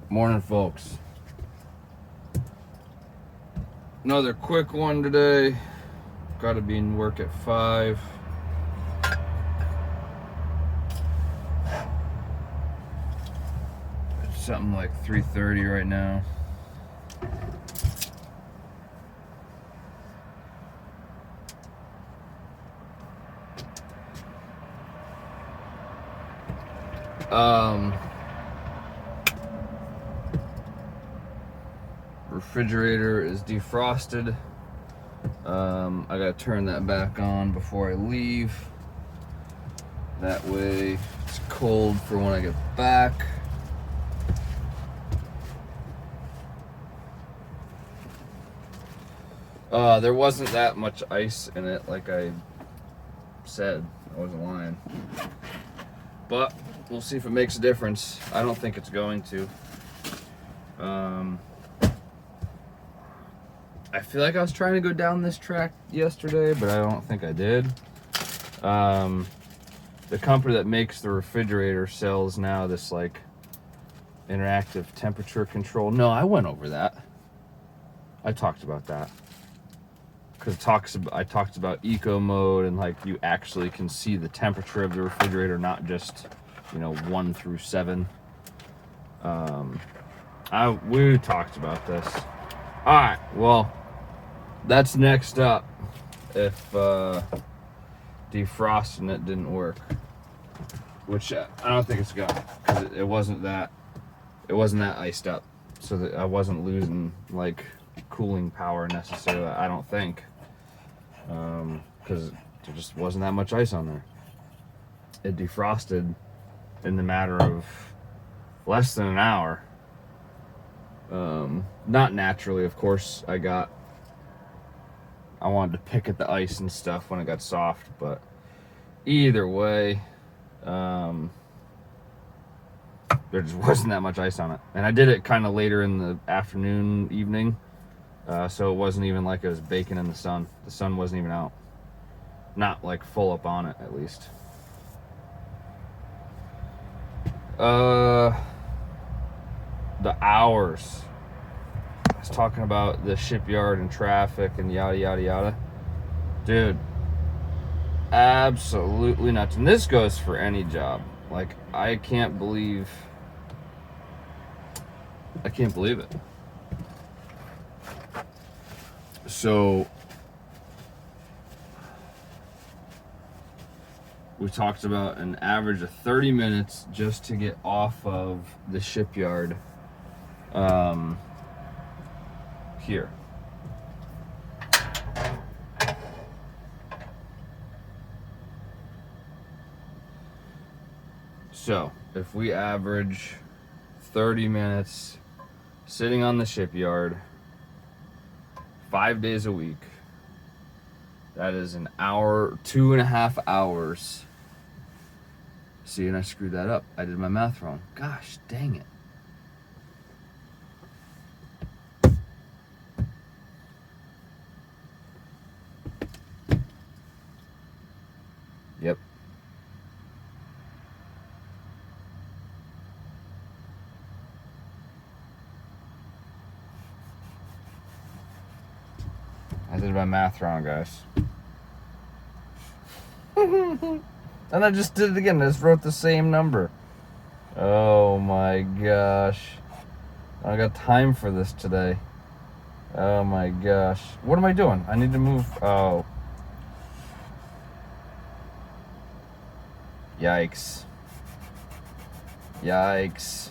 Morning, folks. Another quick one today. Got to be in work at 5. It's something like 3:30 right now. Refrigerator is defrosted. I gotta turn that back on before I leave. That way it's cold for when I get back. There wasn't that much ice in it, like I said. I wasn't lying. But we'll see if it makes a difference. I don't think it's going to. I feel like I was trying to go down this track yesterday, but I don't think I did. The company that makes the refrigerator sells now this like interactive temperature control. No, I went over that. I talked about that. Because I talked about eco mode and like you actually can see the temperature of the refrigerator, not just 1 through 7. We talked about this. All right, well, that's next up. If defrosting it didn't work, which I don't think it's gonna, because it wasn't that iced up, so that I wasn't losing like cooling power necessarily. I don't think, because there just wasn't that much ice on there. It defrosted in the matter of less than an hour. Not naturally, of course. I wanted to pick at the ice and stuff when it got soft, but either way, there just wasn't that much ice on it. And I did it kind of later in the afternoon, evening, so it wasn't even like it was baking in the sun. The sun wasn't even out. Not like full up on it, at least. The hours. I was talking about the shipyard and traffic and yada yada yada. Dude, absolutely nuts. And this goes for any job. Like, I can't believe it. So we talked about an average of 30 minutes just to get off of the shipyard here. So if we average 30 minutes sitting on the shipyard 5 days a week, that is an hour, 2.5 hours. See, and I screwed that up. I did my math wrong. Gosh, dang it. Yep. I did my math wrong, guys. And I just did it again. I just wrote the same number. Oh my gosh. I don't got time for this today. Oh my gosh. What am I doing? I need to move. Oh. Yikes. Yikes.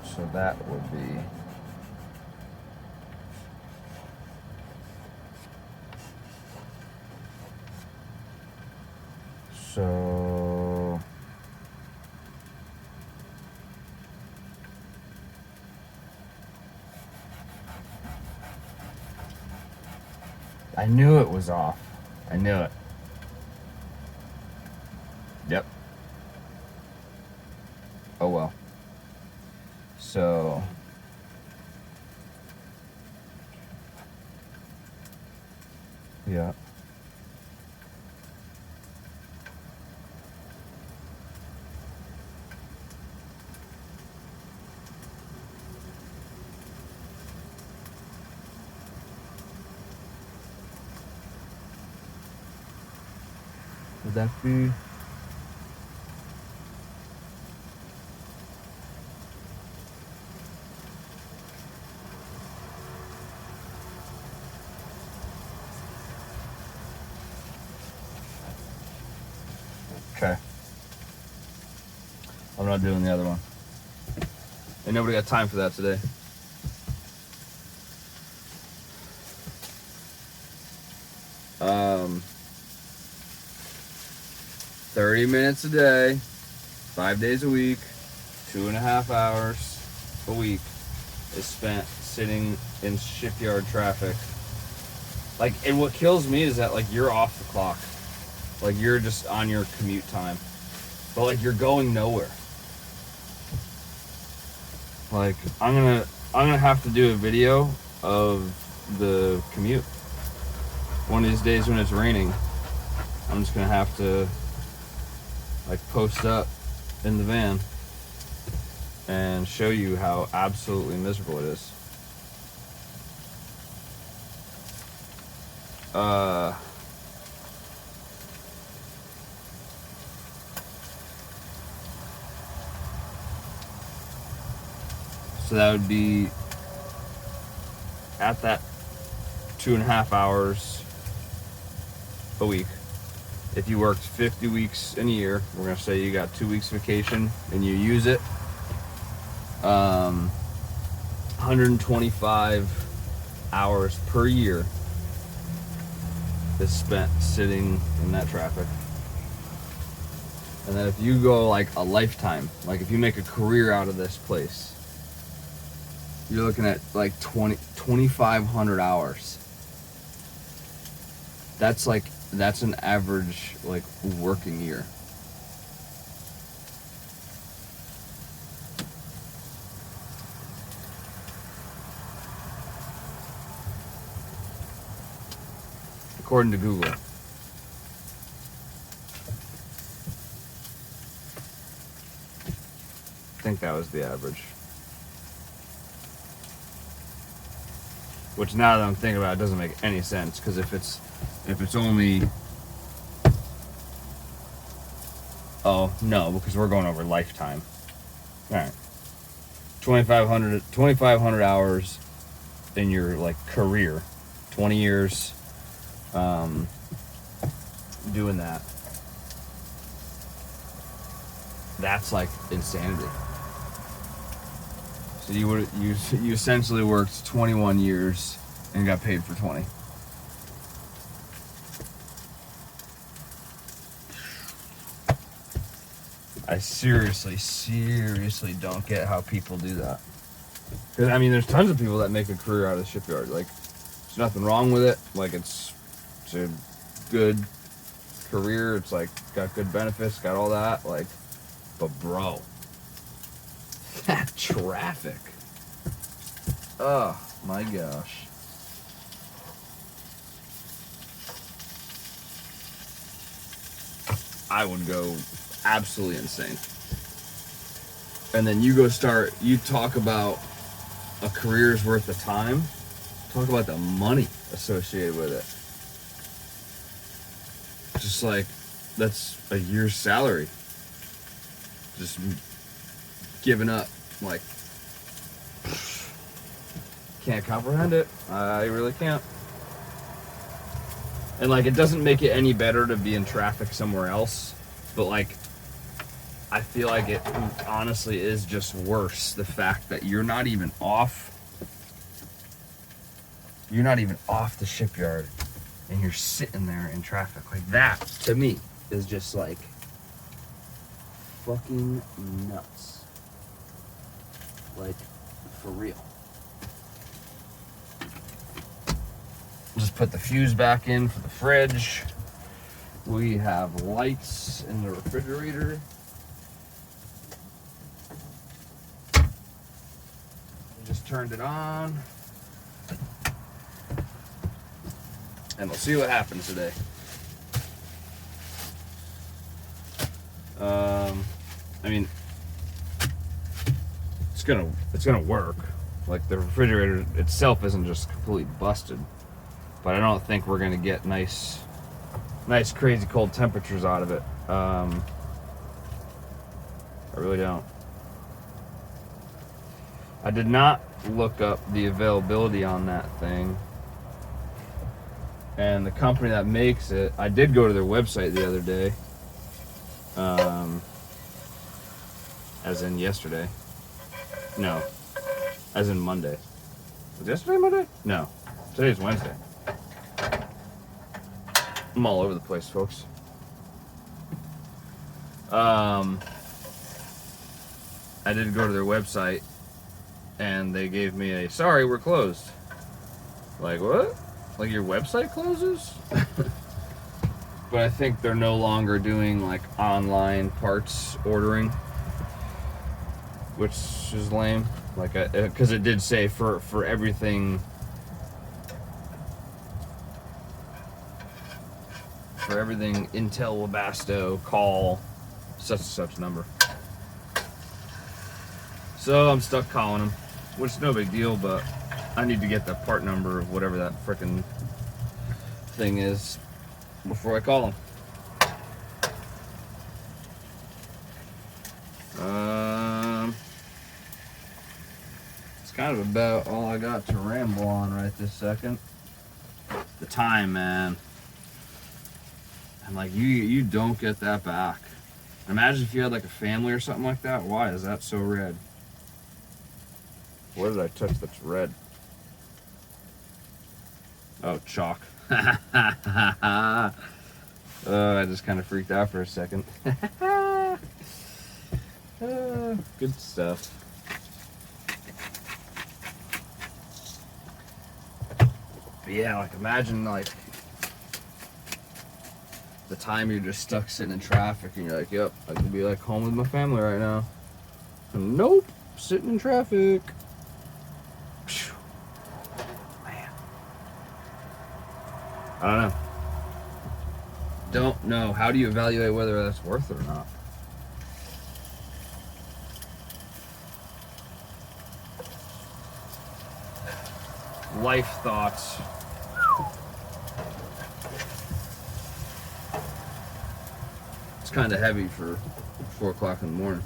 So that would be so I knew it was off. I knew it. Yep. Oh well. So yeah. Would that be? Okay. I'm not doing the other one. Ain't nobody got time for that today. Um, 30 minutes a day, 5 days a week, 2.5 hours a week is spent sitting in shipyard traffic. Like, and what kills me is that, like, you're off the clock. Like, you're just on your commute time. But, like, you're going nowhere. Like, I'm gonna have to do a video of the commute. One of these days when it's raining, I'm just gonna have to, like, post up in the van and show you how absolutely miserable it is. So that would be at that 2.5 hours a week. If you worked 50 weeks in a year, we're gonna say you got 2 weeks vacation and you use it. 125 hours per year is spent sitting in that traffic. And then if you go like a lifetime, like if you make a career out of this place, you're looking at like 2,500 hours. That's an average like working year. According to Google. I think that was the average. Which now that I'm thinking about it doesn't make any sense, because if it's only, oh no, because we're going over lifetime. All right, 2,500 hours in your like career, 20 years doing that. That's like insanity. So you essentially worked 21 years and got paid for 20. I seriously don't get how people do that. Because I mean, there's tons of people that make a career out of the shipyard. Like, there's nothing wrong with it. Like, it's a good career. It's like got good benefits, got all that. Like, but bro, that traffic. Oh my gosh. I would go absolutely insane. And then you talk about a career's worth of time. Talk about the money associated with it. Just like, that's a year's salary. Just giving up, like, can't comprehend it. I really can't. And like, it doesn't make it any better to be in traffic somewhere else, but like, I feel like it honestly is just worse. The fact that you're not even off the shipyard and you're sitting there in traffic. Like, that to me is just like fucking nuts. Like, for real. Just put the fuse back in for the fridge. We have lights in the refrigerator. Just turned it on. And we'll see what happens today. I mean, it's gonna work. Like, the refrigerator itself isn't just completely busted, but I don't think we're gonna get nice crazy cold temperatures out of it. I really don't. I did not look up the availability on that thing, and the company that makes it, I did go to their website the other day, as in yesterday. No, as in Monday. Was yesterday Monday? No, today's Wednesday. I'm all over the place, folks. I did go to their website, and they gave me a, sorry, we're closed. Like, what? Like, your website closes? But I think they're no longer doing, like, online parts ordering, which is lame. Like, because it did say for everything, Intel Webasto, call such and such number. So I'm stuck calling them, which is no big deal, but I need to get the part number of whatever that frickin' thing is before I call them. It's kind of about all I got to ramble on right this second. The time, man. And like, you don't get that back. Imagine if you had like a family or something like that. Why is that so red? What did I touch that's red? Oh, chalk. I just kind of freaked out for a second. Good stuff. But yeah, like, imagine like the time you're just stuck sitting in traffic and you're like, yep, I could be like home with my family right now. And nope, sitting in traffic. Man. I don't know. Don't know. How do you evaluate whether that's worth it or not? Life thoughts. It's kind of heavy for 4 o'clock in the morning.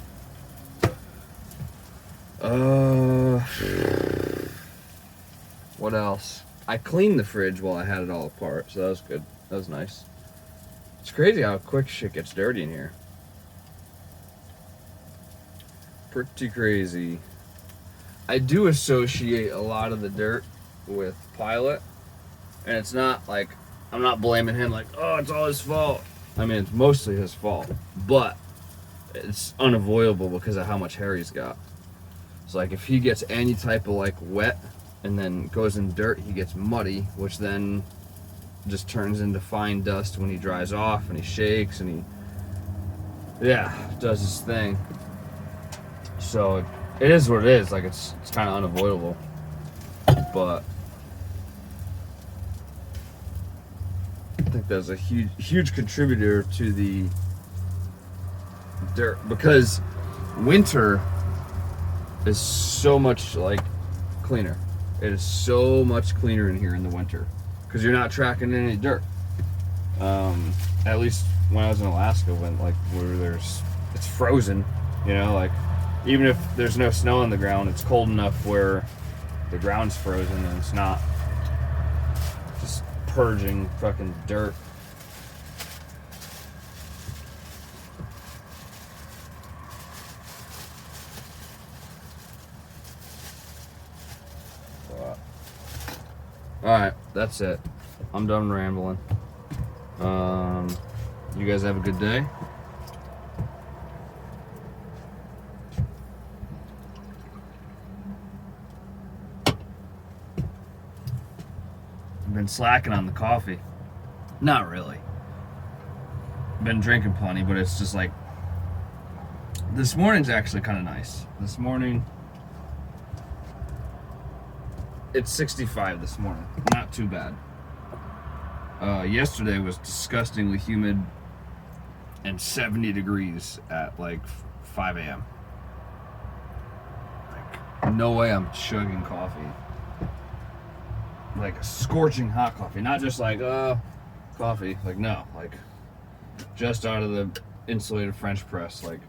What else? I cleaned the fridge while I had it all apart, so that was good. That was nice. It's crazy how quick shit gets dirty in here. Pretty crazy. I do associate a lot of the dirt with Pilot, and it's not like, I'm not blaming him like, oh, it's all his fault. I mean, it's mostly his fault, but it's unavoidable because of how much hair he's got. So like, if he gets any type of like wet and then goes in dirt, he gets muddy, which then just turns into fine dust when he dries off, and he shakes and he, does his thing. So it is what it is. Like, it's kind of unavoidable, but I think that's a huge contributor to the dirt, because winter is so much like cleaner. It is so much cleaner in here in the winter because you're not tracking any dirt. At least when I was in Alaska, when like where it's frozen, you know, like even if there's no snow on the ground, it's cold enough where the ground's frozen and it's not just purging fucking dirt. Alright, that's it. I'm done rambling. You guys have a good day. I've been slacking on the coffee. Not really. been drinking plenty, but it's just like this morning's actually kind of nice. This morning, it's 65 this morning. Not too bad. Yesterday was disgustingly humid and 70 degrees at like 5 a.m. Like, no way I'm chugging coffee. Like scorching hot coffee. Not just like, coffee. Like, no. Like, just out of the insulated French press. Like,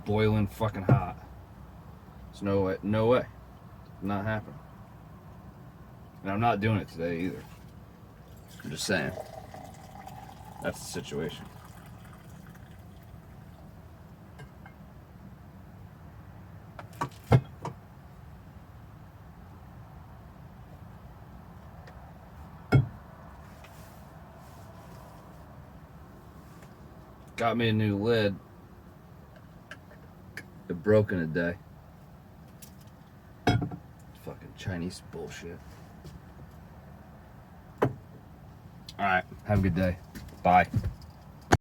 boiling fucking hot. There's no way. No way. Not happening. And I'm not doing it today either. I'm just saying. That's the situation. Got me a new lid. It broke in a day. Fucking Chinese bullshit. Alright, have a good day. Bye.